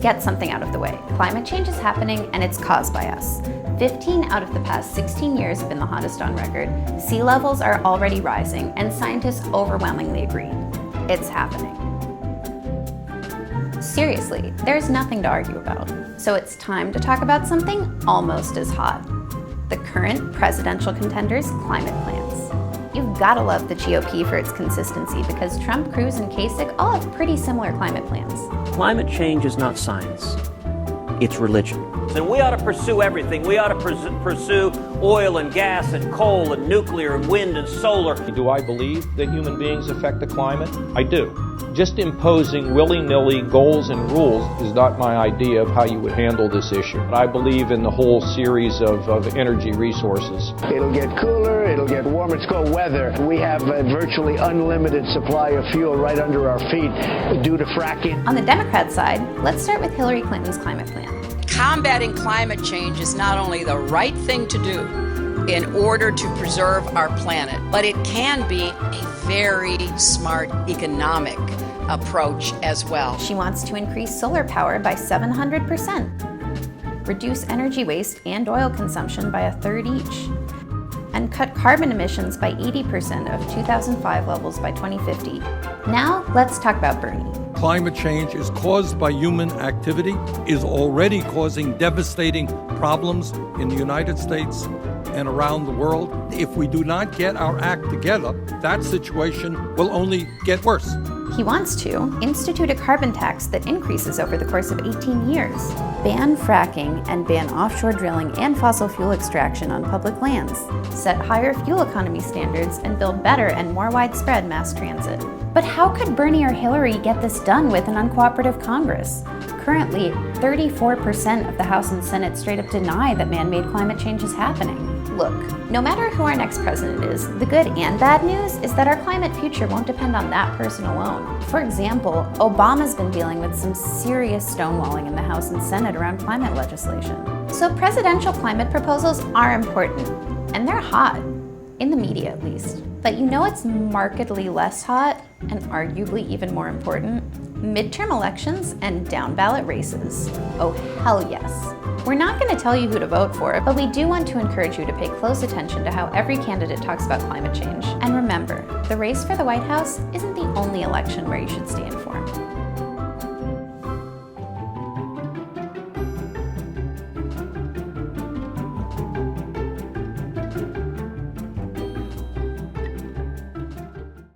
get something out of the way. Climate change is happening and it's caused by us. 15 out of the past 16 years have been the hottest on record. Sea levels are already rising and scientists overwhelmingly agree. It's happening. Seriously, there's nothing to argue about. So it's time to talk about something almost as hot. The current presidential contenders' climate plans. You've gotta love the GOP for its consistency because Trump, Cruz, and Kasich all have pretty similar climate plans. Climate change is not science, it's religion. And we ought to pursue everything. We ought to pursue oil and gas and coal and nuclear and wind and solar. Do I believe that human beings affect the climate? I do. Just imposing willy-nilly goals and rules is not my idea of how you would handle this issue. But I believe in the whole series of energy resources. It'll get cooler, it'll get warmer, it's called weather. We have a virtually unlimited supply of fuel right under our feet due to fracking. On the Democrat side, let's start with Hillary Clinton's climate plan. Combating climate change is not only the right thing to do in order to preserve our planet, but it can be a very smart economic approach as well. She wants to increase solar power by 700%, reduce energy waste and oil consumption by 1/3 each, and cut carbon emissions by 80% of 2005 levels by 2050. Now, let's talk about Bernie. Climate change is caused by human activity, is already causing devastating problems in the United States and around the world. If we do not get our act together, that situation will only get worse. He wants to institute a carbon tax that increases over the course of 18 years, ban fracking and ban offshore drilling and fossil fuel extraction on public lands, set higher fuel economy standards, and build better and more widespread mass transit. But how could Bernie or Hillary get this done with an uncooperative Congress? Currently, 34% of the House and Senate straight up deny that man-made climate change is happening. Look, no matter who our next president is, the good and bad news is that our climate future won't depend on that person alone. For example, Obama's been dealing with some serious stonewalling in the House and Senate around climate legislation. So presidential climate proposals are important, and they're hot, in the media at least. But you know it's markedly less hot, and arguably even more important? Midterm elections and down-ballot races. Oh, hell yes. We're not going to tell you who to vote for, but we do want to encourage you to pay close attention to how every candidate talks about climate change. And remember, the race for the White House isn't the only election where you should stay informed.